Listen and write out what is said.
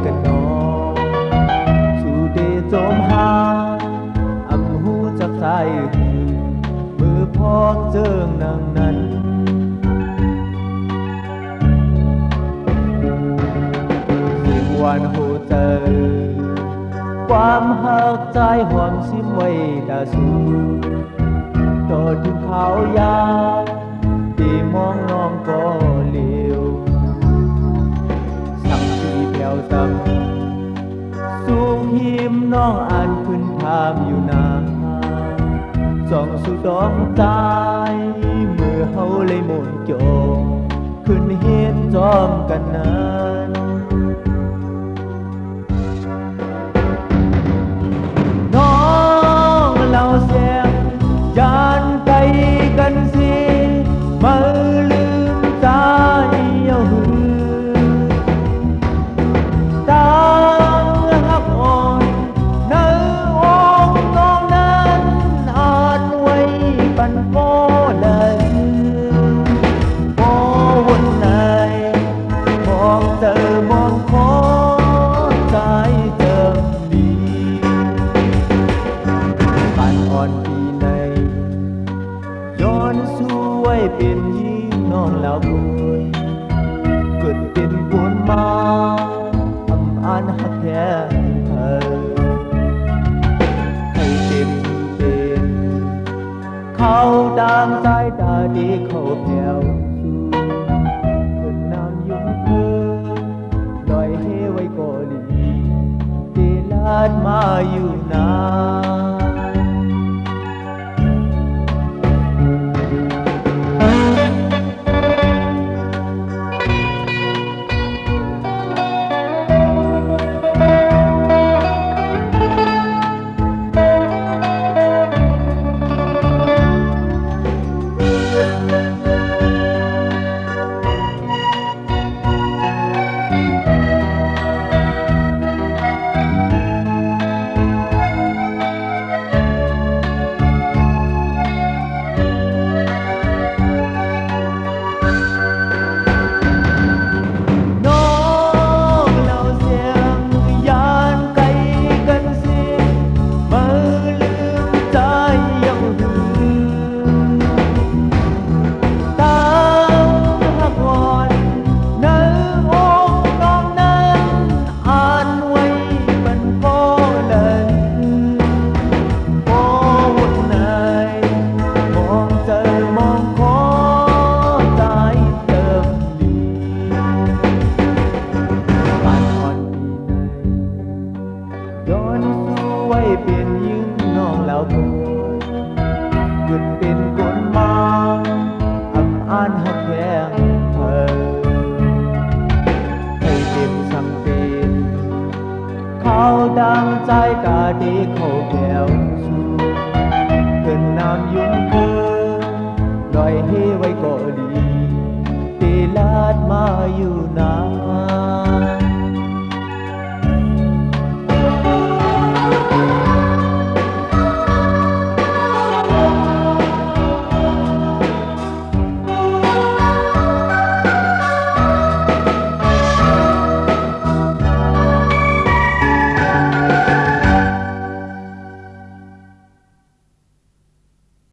กันนอสู่เดโจมหาอำหูจักสายหือมือพองเจิงนางนั้นสิ่งวันหูเจอความหักใจหวมสิ้นไว้ดาสูโดดถึงเขายาวที่มองน้องก็เหลียวสังที่แผ่วซ้ำสูงหิมน้องอ่านขึ้นถามอยู่นานส่องสู่ดอกใจมือเฮาเลยหมุนโจมขึ้นเฮ็ดจอมกันนั้นน้องเล่าเสียงยานไกลกันสิมาลืมตาเย้าหือตาหักอ่อนในองค์น้องนั้นอ่านไว้ปันโมเลยโอ้วันไหนมองเจอมองขอใจเติมดีผ่านอ่อนปีในย้อนสวยเป็นยิ่งน้องแล้วคุยเกิดเป็นคนมาทำอ่านหักแค่เธอให้เต็มเป็นเขาดังสายตาดีเขาแผ่วสูเป็นน้ำยุ่งเพิ่มลอยเฮไว้ก่อลีที่ลาดมาอยู่นานเป็นยืนน้องแล้วตัวหยุดเป็นคนมาอำอ่านหักแค่เธอให้เต็มสังเป็นเขาดังใจกาดีเขา